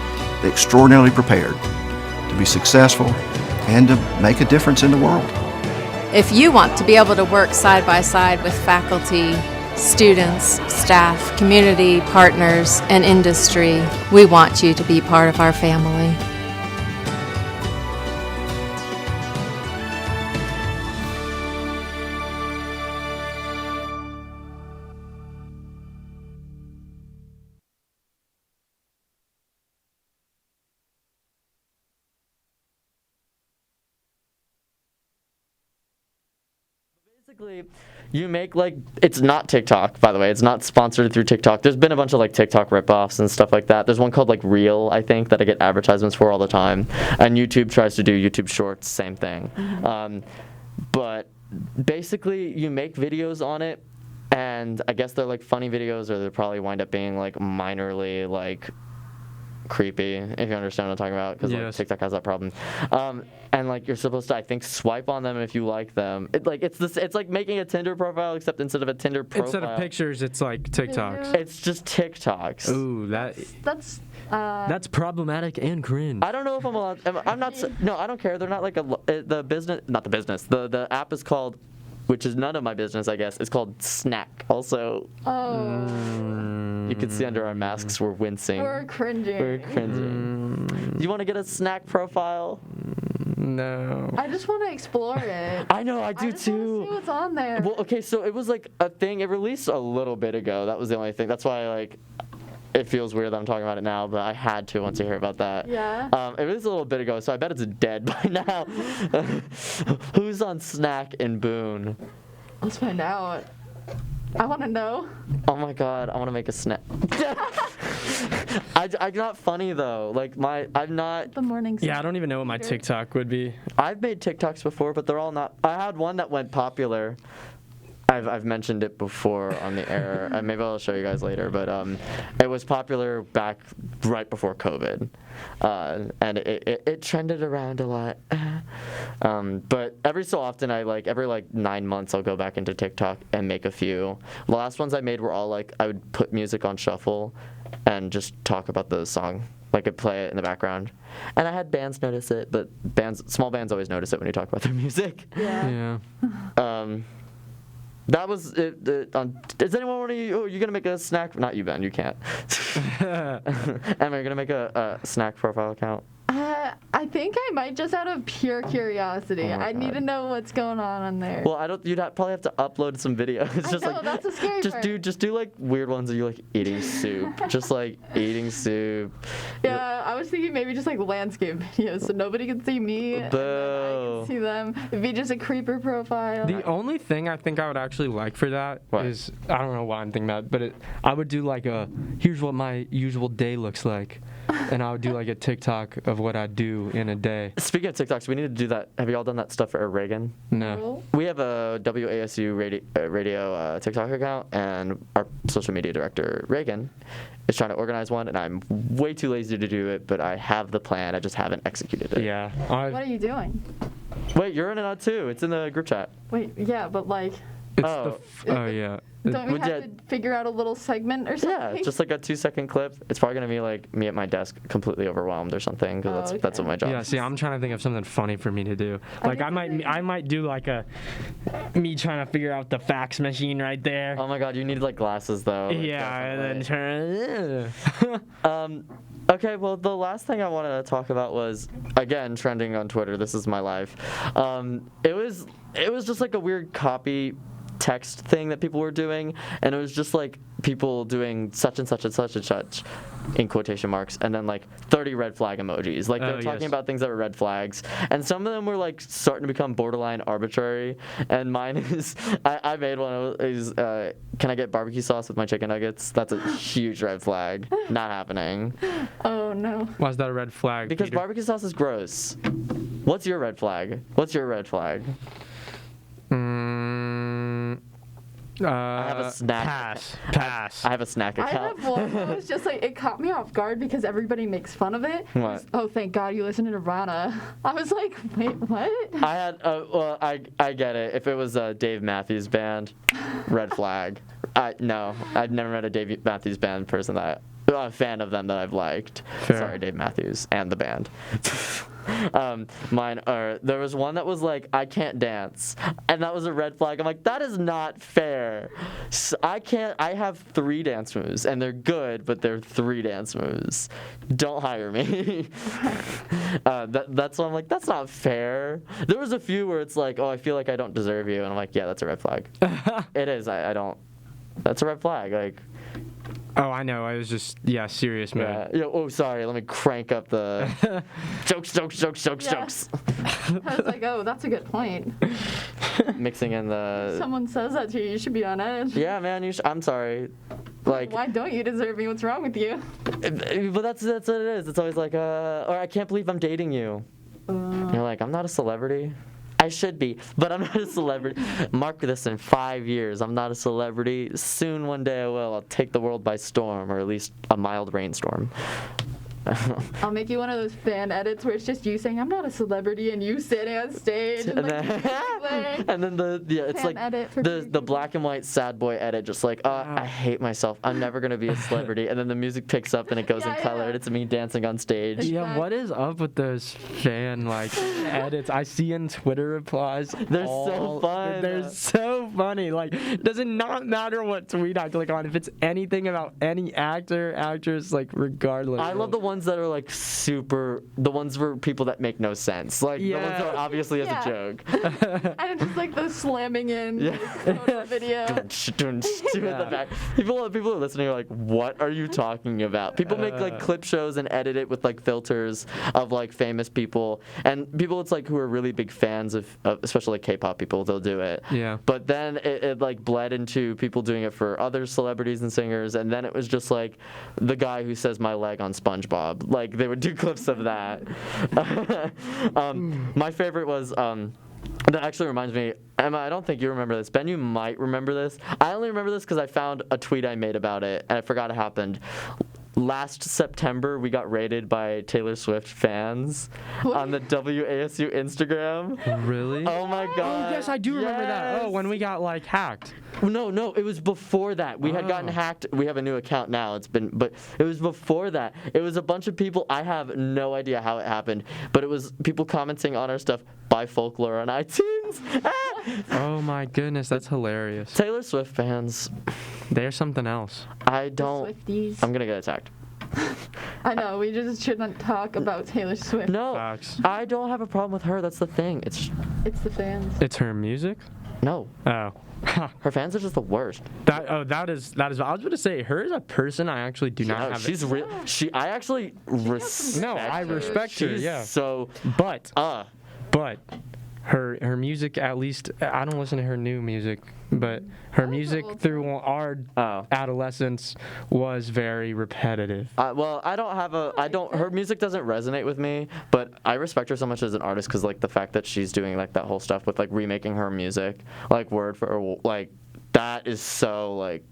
extraordinarily prepared to be successful and to make a difference in the world. If you want to be able to work side by side with faculty, students, staff, community, partners, and industry, we want you to be part of our family. Basically, you make it's not TikTok, by the way. It's not sponsored through TikTok. There's been a bunch of TikTok ripoffs and stuff like that. There's one called Reel, I think, that I get advertisements for all the time. And YouTube tries to do YouTube Shorts, same thing. But basically, you make videos on it, and I guess they're funny videos, or they probably wind up being minorly creepy, if you understand what I'm talking about, because Yes. TikTok has that problem. And you're supposed to, I think, swipe on them if you like them. It's like making a Tinder profile, except instead of a Tinder profile, Instead of pictures, it's like TikToks. it's just TikToks. Ooh, that's problematic and cringe. I don't know if I'm allowed. I'm not. No, I don't care. They're not the business. Not the business. The app is called, which is none of my business, I guess. It's called Snack. Also. You can see under our masks we're wincing. We're cringing. We're cringing. You want to get a Snack profile? No. I just want to explore it. I know, I do too. See what's on there. Well, okay, so it was a thing. It released a little bit ago. That was the only thing. That's why it feels weird that I'm talking about it now, but I had to once you hear about that. Yeah. It was a little bit ago, so I bet it's dead by now. Who's on Snack in Boone? Let's find out. I want to know. Oh my god, I want to make a snack. I'm not funny though. Like I'm not. The morning. Yeah, I don't even know what my TikTok would be. I've made TikToks before, but they're all not. I had one that went popular. I've mentioned it before on the air. Maybe I'll show you guys later, but it was popular back right before COVID, and it trended around a lot. But every so often, every 9 months, I'll go back into TikTok and make a few. The last ones I made were all I would put music on shuffle, and just talk about the song. I'd play it in the background, and I had bands notice it, but small bands always notice it when you talk about their music. Yeah. That was it. Does anyone want to? Oh, you're gonna make a snack? Not you, Ben. You can't. Emma, you're gonna make a snack profile account. I think I might, just out of pure curiosity. Oh my I need to know what's going on there. Well, you'd probably have to upload some videos. That's a scary part. Just do weird ones of you eating soup. Just eating soup. Yeah, I was thinking maybe just landscape videos so nobody can see me. And then I can see them. It'd be just a creeper profile. The only thing I think I would actually like for that is, I don't know why I'm thinking that, but I would do here's what my usual day looks like. And I would do a TikTok of what I do in a day. Speaking of TikToks, we need to do that. Have you all done that stuff for Reagan? No. We have a WASU radio TikTok account, and our social media director, Reagan, is trying to organize one, and I'm way too lazy to do it, but I have the plan. I just haven't executed it. Yeah. What are you doing? Wait, you're in it too. It's in the group chat. Wait, yeah, but yeah. don't we have to figure out a little segment or something? Yeah, it's just a 2-second clip. It's probably going to be me at my desk completely overwhelmed or something, because that's what my job Yeah, is. see, I'm trying to think of something funny for me to do. I might do me trying to figure out the fax machine right there. Oh my god, you need glasses though. Yeah, and then turn. Okay, well, the last thing I wanted to talk about was, again, trending on Twitter. This is my life. It was just a weird copy text thing that people were doing, and it was just people doing such and such and such and such in quotation marks, and then 30 red flag emojis. They were talking about things that were red flags, and some of them were starting to become borderline arbitrary. And mine is, I made one. Is can I get barbecue sauce with my chicken nuggets? That's a huge red flag. Not happening. Oh no. Why is that a red flag? Because Peter? barbecue sauce is gross. What's your red flag? What's your red flag? I have a snack. Pass. I have a snack account. I have one that was just it caught me off guard because everybody makes fun of it. What? Oh, thank God you listen to Nirvana. I was like, wait, what? I had, I get it. If it was a Dave Matthews Band, red flag. No, I've never met a Dave Matthews Band person that a fan of them that I've liked. Fair. Sorry, Dave Matthews and the band. There was one that was I can't dance, and that was a red flag. I'm that is not fair. So I have 3 dance moves, and they're good, but they're 3 dance moves. Don't hire me. That's why I'm that's not fair. There was a few where it's oh, I feel I don't deserve you, and I'm yeah, that's a red flag. It is. I don't. That's a red flag. Oh, I know. I was just serious mode. Yeah. Oh, sorry. Let me crank up the jokes. I was oh, that's a good point. Mixing in the. Someone says that to you, you should be on edge. Yeah, man. I'm sorry. Why don't you deserve me? What's wrong with you? But that's what it is. It's always or I can't believe I'm dating you. You're I'm not a celebrity. I should be, but I'm not a celebrity. Mark this in 5 years. I'm not a celebrity. Soon, one day I will. I'll take the world by storm, or at least a mild rainstorm. I'll make you one of those fan edits where it's just you saying, I'm not a celebrity, and you sitting on stage. And then it's the black and white sad boy edit, just I hate myself. I'm never going to be a celebrity. And then the music picks up and it goes in color, and it's me dancing on stage. Yeah, what is up with those fan edits? I see in Twitter replies. They're so fun. They're so funny. Does it not matter what tweet I click on if it's anything about any actor, actress, regardless? I love the ones that are like the ones for people that make no sense. Like the ones that are obviously as a joke. And just like the slamming in like, video. In the back. People who are listening are like, what are you talking about? People make like clip shows and edit it with like filters of like famous people, and people it's like who are really big fans of especially like K-pop people, they'll do it. Yeah. But then it like bled into people doing it for other celebrities and singers, and then it was just like the guy who says my leg on SpongeBob. Like they would do clips of that. My favorite was that actually reminds me, Emma, I don't think you remember this. Ben, you might remember this. I only remember this because I found a tweet I made about it, and I forgot it happened. Last September, we got raided by Taylor Swift fans on the WASU Instagram. Really? Oh my God. Oh, yes, I do remember that. Oh, when we got like hacked. No, it was before that. We had gotten hacked. We have a new account now. But it was before that. It was a bunch of people. I have no idea how it happened, but it was people commenting on our stuff. Buy Folklore on iTunes. Oh my goodness, that's hilarious. Taylor Swift fans. They're something else. I'm gonna get attacked. I know, we just shouldn't talk about Taylor Swift. No, I don't have a problem with her. That's the thing. It's the fans. It's her music? No. Oh. Her fans are just the worst. That is. I was going to say, her as a person, I actually do not have. She's real. I actually respect. No, I respect her. Yeah. So, but her music, at least I don't listen to her new music, but her music through our adolescence was very repetitive. Well, her music doesn't resonate with me, but I respect her so much as an artist because like the fact that she's doing like that whole stuff with like remaking her music, like word for like that is so like.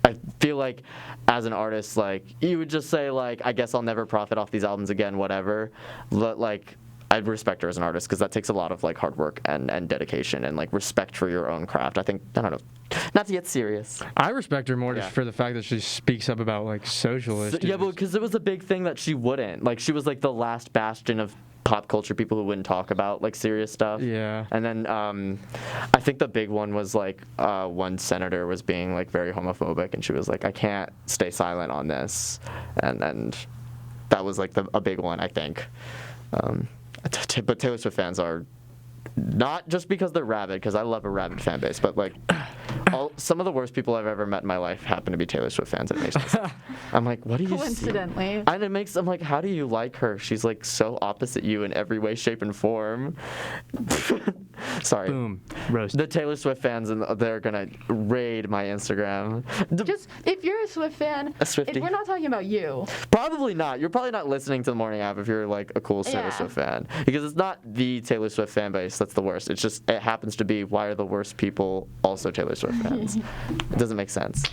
I feel like as an artist, like you would just say like, I guess I'll never profit off these albums again, whatever. But like, I'd respect her as an artist because that takes a lot of like hard work and dedication and like respect for your own craft. I don't know, not to get serious. I respect her more just for the fact that she speaks up about like socialist. Yeah, but because it was a big thing that she wouldn't. Like she was like the last bastion of pop culture people who wouldn't talk about like serious stuff. Yeah. And then I think the big one was like one senator was being like very homophobic, and she was like, I can't stay silent on this, and that was like a big one, I think. But Taylor Swift fans are not just because they're rabid, because I love a rabid fan base, but like some of the worst people I've ever met in my life happen to be Taylor Swift fans. It makes me sick. I'm like, what do you Coincidentally. see? And I'm like, how do you like her? She's like so opposite you in every way, shape, and form. Sorry. Boom. Roast. The Taylor Swift fans, they're gonna raid my Instagram. Just if you're a Swift fan, we're not talking about you. Probably not. You're probably not listening to the Morning App if you're like a cool Taylor Swift fan, because it's not the Taylor Swift fan base that's the worst. It's just it happens to be why are the worst people also Taylor Swift fans? It doesn't make sense.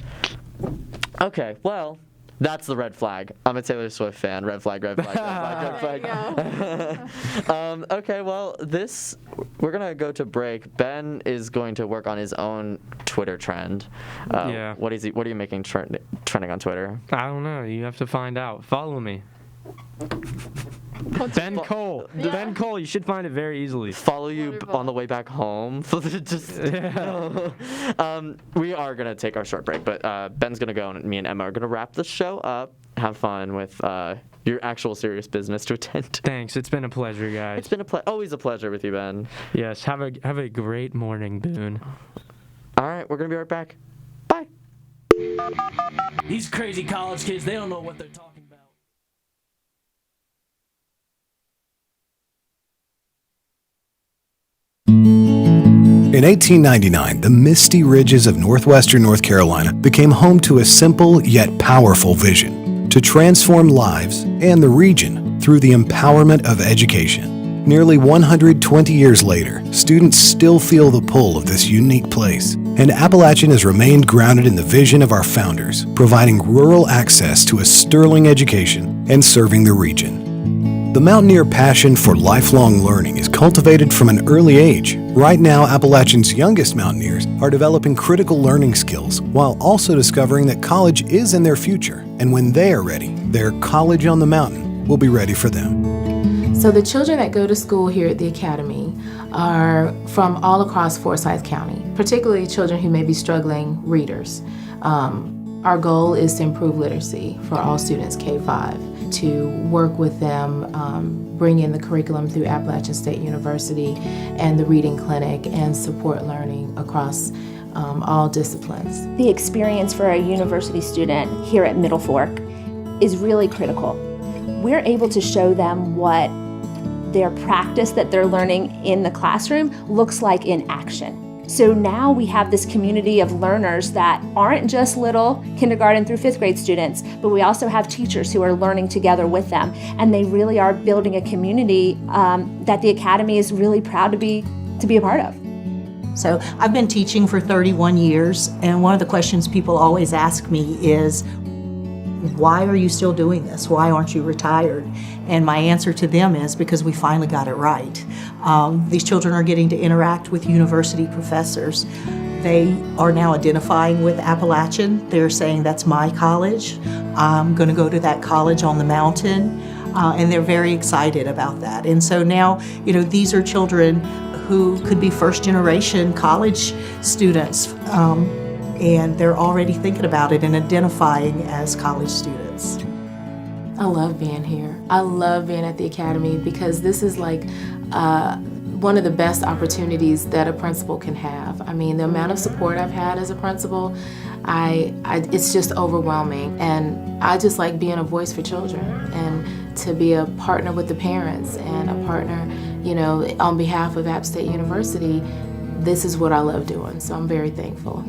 Okay, well. That's the red flag. I'm a Taylor Swift fan. Red flag, red flag, red flag, red flag. Okay, well, we're going to go to break. Ben is going to work on his own Twitter trend. Yeah. What are you making trending on Twitter? I don't know. You have to find out. Follow me. Ben Cole. Yeah. Ben Cole. You should find it very easily. Follow you on the way back home. We are going to take our short break, but Ben's going to go and me and Emma are going to wrap the show up. Have fun with your actual serious business to attend. Thanks. It's been a pleasure, guys. It's been always a pleasure with you, Ben. Yes. Have a great morning, Boone. All right. We're going to be right back. Bye. These crazy college kids, they don't know what they're talking about. In 1899, the misty ridges of northwestern North Carolina became home to a simple yet powerful vision: to transform lives and the region through the empowerment of education. Nearly 120 years later, students still feel the pull of this unique place, and Appalachian has remained grounded in the vision of our founders, providing rural access to a sterling education and serving the region. The Mountaineer passion for lifelong learning is cultivated from an early age. Right now, Appalachian's youngest Mountaineers are developing critical learning skills while also discovering that college is in their future, and when they are ready, their College on the Mountain will be ready for them. So the children that go to school here at the Academy are from all across Forsyth County, particularly children who may be struggling readers. Our goal is to improve literacy for all students K-5. to work with them, bring in the curriculum through Appalachian State University and the Reading Clinic, and support learning across all disciplines. The experience for a university student here at Middle Fork is really critical. We're able to show them what their practice that they're learning in the classroom looks like in action. So now we have this community of learners that aren't just little kindergarten through 5th grade students, but we also have teachers who are learning together with them. And they really are building a community that the Academy is really proud to be a part of. So I've been teaching for 31 years, and one of the questions people always ask me is, why are you still doing this? Why aren't you retired? And my answer to them is because we finally got it right. These children are getting to interact with university professors. They are now identifying with Appalachian. They're saying, that's my college. I'm going to go to that college on the mountain. And they're very excited about that. And so now, these are children who could be first-generation college students. And they're already thinking about it and identifying as college students. I love being here. I love being at the Academy because this is like one of the best opportunities that a principal can have. I mean, the amount of support I've had as a principal, it's just overwhelming. And I just like being a voice for children and to be a partner with the parents and a partner, on behalf of App State University. This is what I love doing, so I'm very thankful.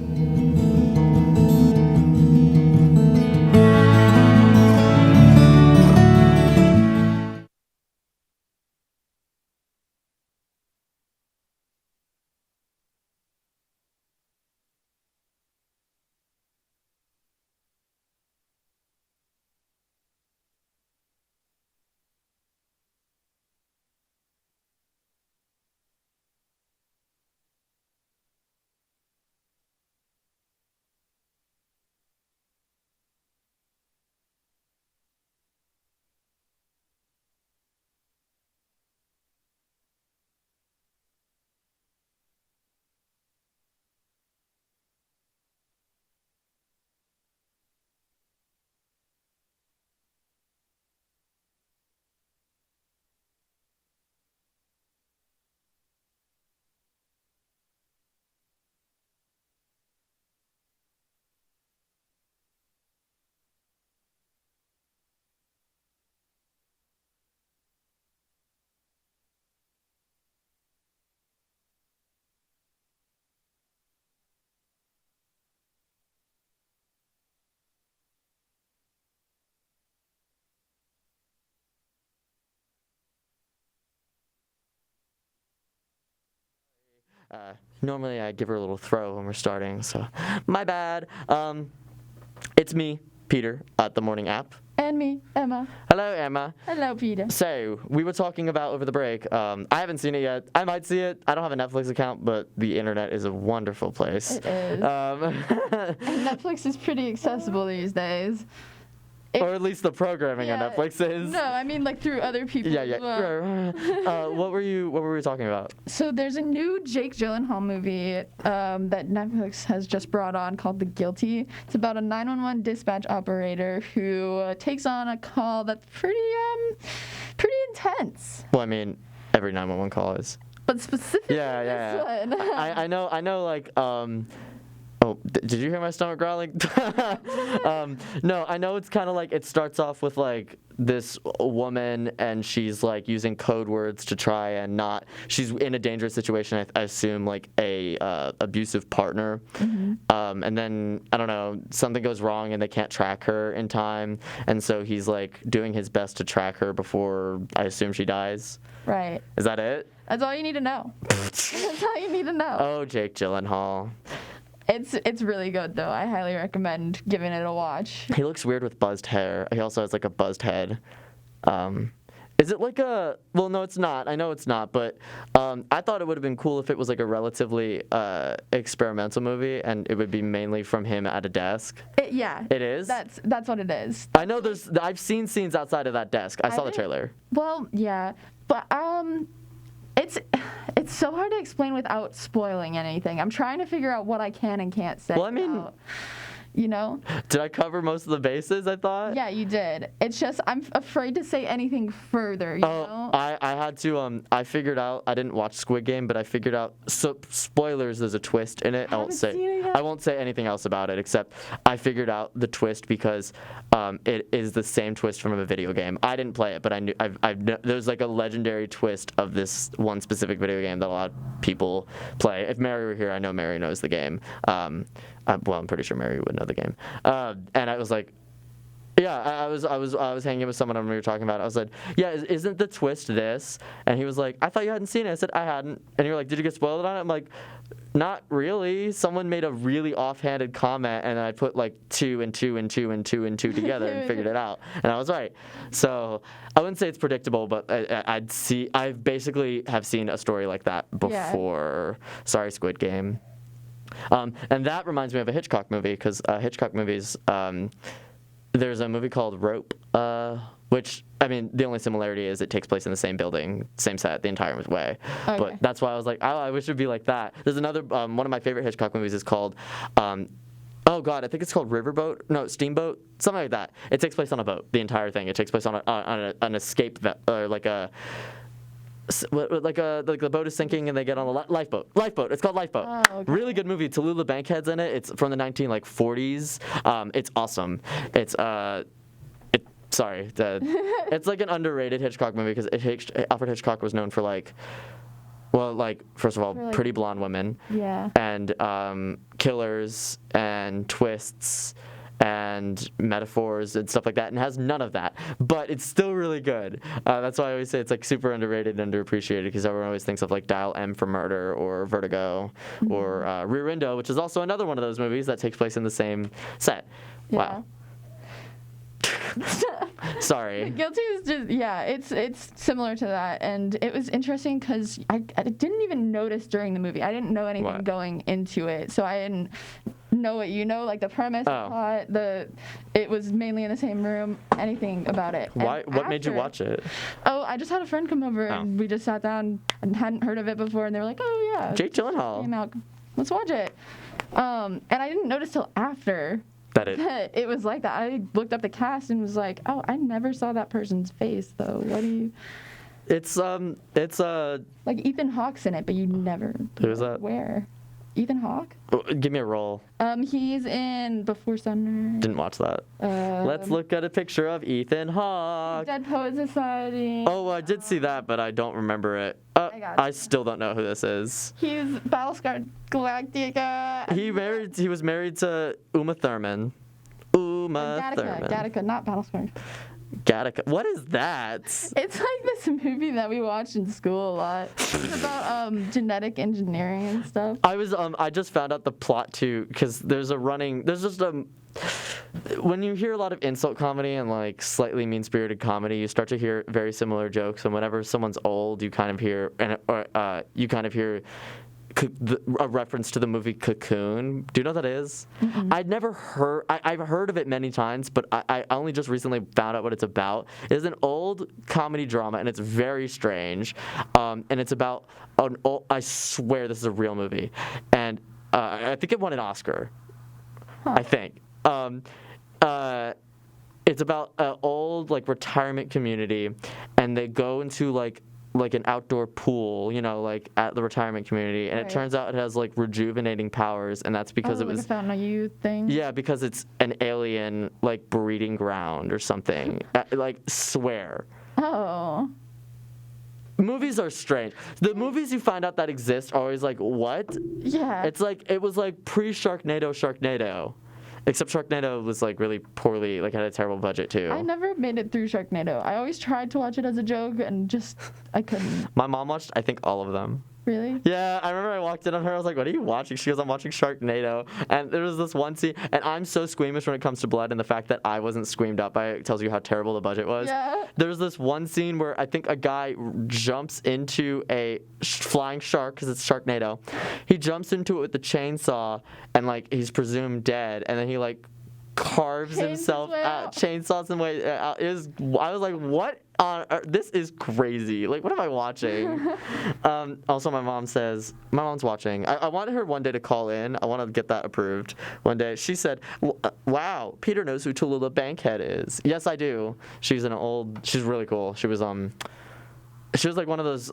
Normally I give her a little throw when we're starting, so my bad. It's me, Peter, at the Morning App. And me, Emma. Hello, Emma. Hello, Peter. So, we were talking about over the break. I haven't seen it yet. I might see it. I don't have a Netflix account, but the internet is a wonderful place. It is. And Netflix is pretty accessible these days. Or at least the programming on Netflix is. No, I mean like through other people as well. What were we talking about? So there's a new Jake Gyllenhaal movie that Netflix has just brought on called The Guilty. It's about a 911 dispatch operator who takes on a call that's pretty intense. Well, I mean, every 911 call is. But specifically this one. I know like oh, did you hear my stomach growling? No, I know it's kind of like it starts off with like this woman and she's like using code words to try and not. She's in a dangerous situation. I assume like a abusive partner, and then I don't know, something goes wrong and they can't track her in time, and so he's like doing his best to track her before I assume she dies. Right. Is that it? That's all you need to know. That's all you need to know. Oh, Jake Gyllenhaal. It's really good though. I highly recommend giving it a watch. He looks weird with buzzed hair. He also has like a buzzed head. Is it like a? Well, no, it's not. I know it's not. But I thought it would have been cool if it was like a relatively experimental movie, and it would be mainly from him at a desk. Yeah. It is. That's what it is. I know I've seen scenes outside of that desk. I saw the trailer. Well, yeah, but it's so hard to explain without spoiling anything. I'm trying to figure out what I can and can't say. Well, I mean, you know? Did I cover most of the bases, I thought? Yeah, you did. It's just I'm afraid to say anything further, you know? I had to, I figured out, I didn't watch Squid Game, but I figured out, so spoilers, there's a twist in it. I won't say anything else about it, except I figured out the twist because it is the same twist from a video game. I didn't play it, but I knew, there's like a legendary twist of this one specific video game that a lot of people play. If Mary were here, I know Mary knows the game. Well, I'm pretty sure Mary would know the game. And I was like, yeah, I was hanging with someone and we were talking about it. I was like, yeah, isn't the twist this? And he was like, I thought you hadn't seen it. I said, I hadn't. And you're like, did you get spoiled on it? I'm like, not really. Someone made a really offhanded comment and I put like 2 and 2 and 2 and 2 and 2 together and figured it out. And I was right. So I wouldn't say it's predictable, but I basically have seen a story like that before. Yeah. Sorry, Squid Game. And that reminds me of a Hitchcock movie, because Hitchcock movies, there's a movie called Rope, which, I mean, the only similarity is it takes place in the same building, same set, the entire way. Okay. But that's why I was like, I wish it would be like that. There's another, one of my favorite Hitchcock movies is called, oh God, I think it's called Riverboat, no, Steamboat, something like that. It takes place on a boat, the entire thing. It takes place on an escape, like the boat is sinking and they get on a lifeboat. Lifeboat. It's called Lifeboat. Oh, okay. Really good movie. Tallulah Bankhead's in it. It's from the 1940s. It's awesome. It's it's like an underrated Hitchcock movie because Alfred Hitchcock was known for first of all, Pretty Blonde Women. Yeah. And killers and twists and metaphors and stuff like that, and has none of that, but it's still really good. That's why I always say it's like super underrated and underappreciated, because everyone always thinks of like Dial M for Murder or Vertigo or Rear Window, which is also another one of those movies that takes place in the same set. Yeah. Wow. Sorry. Guilty is just, it's similar to that, and it was interesting because I didn't even notice during the movie. I didn't know anything going into it, so I didn't know what you know, like the premise, the plot, it was mainly in the same room, anything about it. What made you watch it? Oh, I just had a friend come over and we just sat down and hadn't heard of it before, and they were like, oh yeah, Jake Gyllenhaal came out, let's watch it. And I didn't notice till after that it was like that. I looked up the cast and was like, oh, I never saw that person's face though. What do you? It's like Ethan Hawke's in it, but you never. Who's that? Where? Ethan Hawke? Give me a role. He's in Before Sunrise. Didn't watch that. Let's look at a picture of Ethan Hawke. Dead Poet Society. Oh, I did see that, but I don't remember it. I still don't know who this is. He's Battlestar Galactica. He was married to Uma Thurman. Gattaca, not Battlestar. Gattaca. What is that? It's like this movie that we watched in school a lot. It's about genetic engineering and stuff. I just found out the plot too, because when you hear a lot of insult comedy and like slightly mean-spirited comedy, you start to hear very similar jokes, and whenever someone's old, you kind of hear a reference to the movie Cocoon. Do you know what that is? Mm-hmm. I've heard of it many times, but I only just recently found out what it's about. It is an old comedy drama, and it's very strange. And it's about I swear this is a real movie, and I think it won an Oscar. Huh. I think. It's about an old retirement community, and they go into like an outdoor pool, like at the retirement community, and it turns out it has rejuvenating powers, and that's because it was a Fountain of Youth thing. Yeah, because it's an alien breeding ground or something. Swear. Oh. Movies are strange. The movies you find out that exist are always what? Yeah. It's it was pre-Sharknado. Except Sharknado was really poorly, had a terrible budget too. I never made it through Sharknado. I always tried to watch it as a joke and I couldn't. My mom watched, I think, all of them. Really? Yeah, I remember I walked in on her. I was like, "What are you watching?" She goes, "I'm watching Sharknado." And there was this one scene, and I'm so squeamish when it comes to blood, and the fact that I wasn't squeamed out by it tells you how terrible the budget was. Yeah. There's this one scene where I think a guy jumps into a flying shark because it's Sharknado. He jumps into it with the chainsaw, and he's presumed dead, and then he carves himself out, chainsaws him way out. I was like, what on earth? This is crazy. Like, what am I watching? Also, my mom's watching. I wanted her one day to call in. I want to get that approved one day. She said, wow, Peter knows who Tallulah Bankhead is. Yes, I do. She's really cool. She was like one of those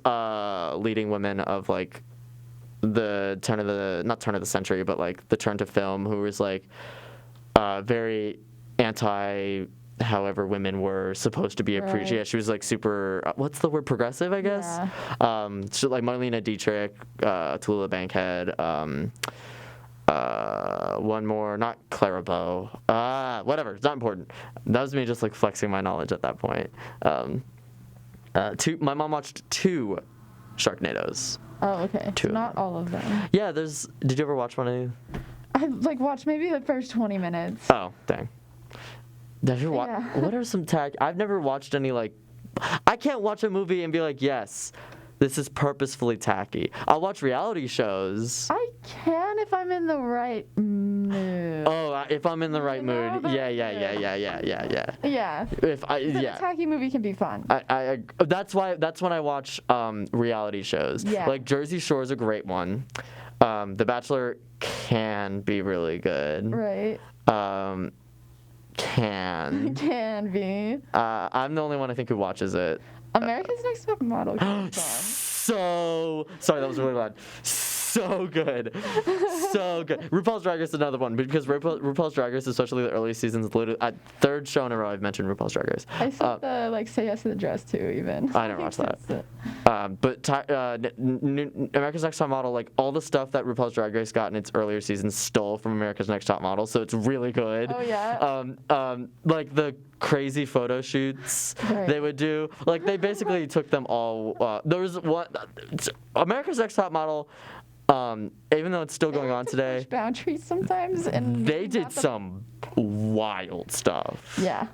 leading women of like the not turn of the century, but like the turn to film, who was like very anti however women were supposed to be appreciated. Yeah, she was like super, what's the word, progressive, I guess? Yeah. So like Marlene Dietrich, Tallulah Bankhead, one more, not Clara Bow. Whatever, it's not important. That was me just like flexing my knowledge at that point. My mom watched 2 Sharknadoes. Oh, okay. So not all of them. Yeah, did you ever watch one of you? I like watched maybe the first 20 minutes. Oh, dang. What are some I've never watched any, like, I can't watch a movie and be like, yes, this is purposefully tacky. I'll watch reality shows. I can if I'm in the right mood. Oh, if I'm in the right mood. Yeah. Yeah. A tacky movie can be fun. That's when I watch reality shows. Yeah. Like Jersey Shore is a great one. The Bachelor can be really good. Right. Can be. I'm the only one I think who watches it. America's Next Top Model. So sorry, that was really loud. So good. RuPaul's Drag Race is another one because RuPaul's Drag Race, especially the early seasons, literally third show in a row I've mentioned RuPaul's Drag Race. I saw the Say Yes to the Dress too, even. I never watched that. But America's Next Top Model, like all the stuff that RuPaul's Drag Race got in its earlier seasons stole from America's Next Top Model, so it's really good. Oh yeah. Like the crazy photo shoots they would do, like they basically took them all. There was one, America's Next Top Model. Even though it's still going on today, boundaries sometimes, and they did some wild stuff. Yeah.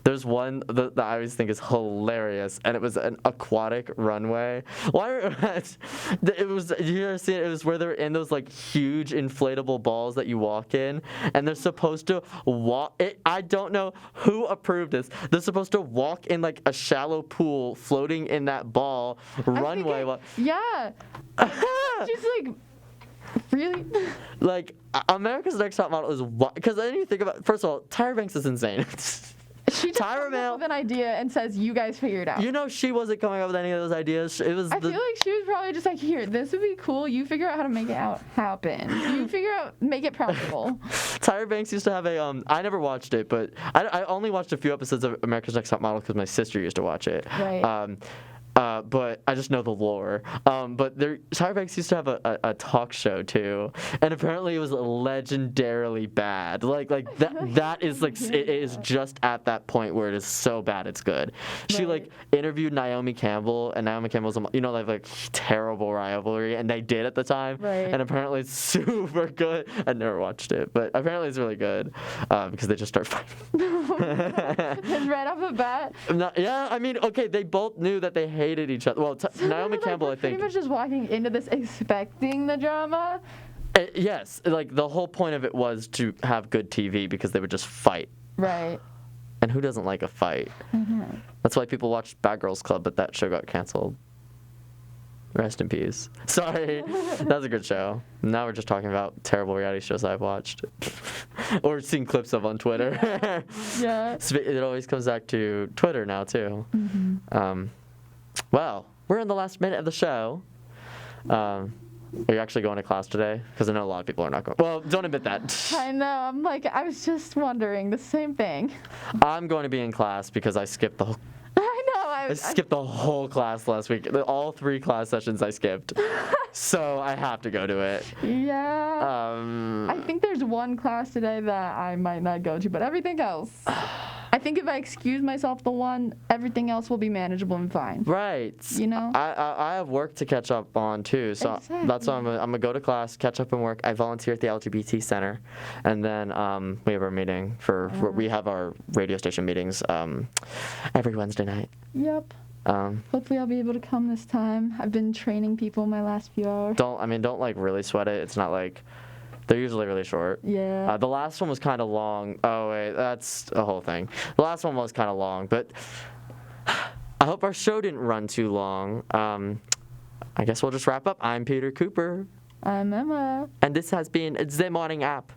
There's one that I always think is hilarious, and it was an aquatic runway. It was, you ever see it? It was where they're in those like huge inflatable balls that you walk in, and they're supposed to walk. I don't know who approved this. They're supposed to walk in like a shallow pool, floating in that ball runway. Yeah. Just like. Really? Like, America's Next Top Model is because then you think about, first of all, Tyra Banks is insane. She just comes up with an idea and says, "You guys figure it out." You know, she wasn't coming up with any of those ideas. It was. I feel like she was probably just like, "Here, this would be cool. You figure out how to make it happen. You figure out, make it practical." Tyra Banks used to have a. I never watched it, but I only watched a few episodes of America's Next Top Model because my sister used to watch it. Right. But I just know the lore. But Tyra Banks used to have a talk show too, and apparently it was legendarily bad. Like that is like it is just at that point where it is so bad it's good. She like interviewed Naomi Campbell, and Naomi Campbell's like terrible rivalry, and they did at the time. Right. And apparently it's super good. I never watched it, but apparently it's really good because they just start fighting. Just right off the bat. Yeah, I mean, okay, they both knew that they hated each other. Well, Naomi Campbell, I think. Pretty much just walking into this expecting the drama. Yes, like the whole point of it was to have good TV because they would just fight. Right. And who doesn't like a fight? Mm-hmm. That's why people watched Bad Girls Club, but that show got canceled. Rest in peace. Sorry. That was a good show. Now we're just talking about terrible reality shows I've watched. Or seen clips of on Twitter. Yeah. It always comes back to Twitter now, too. Mm-hmm. Well, we're in the last minute of the show. Are you actually going to class today? Because I know a lot of people are not going. Well, don't admit that. I know. I'm like, I was just wondering the same thing. I'm going to be in class because I skipped the whole... I skipped the whole class last week. All 3 class sessions I skipped. So I have to go to it. Yeah. I think there's one class today that I might not go to, but everything else. I think if I excuse myself the one, everything else will be manageable and fine. Right. You know? I have work to catch up on too, so exactly. That's why I'm gonna go to class, catch up and work. I volunteer at the LGBT Center, and then we have our meeting we have our radio station meetings every Wednesday night. Yep. Hopefully I'll be able to come this time. I've been training people my last few hours. Don't like really sweat it. It's not like They're usually really short. Yeah. The last one was kind of long. Oh, wait, that's a whole thing. The last one was kind of long, but I hope our show didn't run too long. I guess we'll just wrap up. I'm Peter Cooper. I'm Emma. And this has been The Morning App.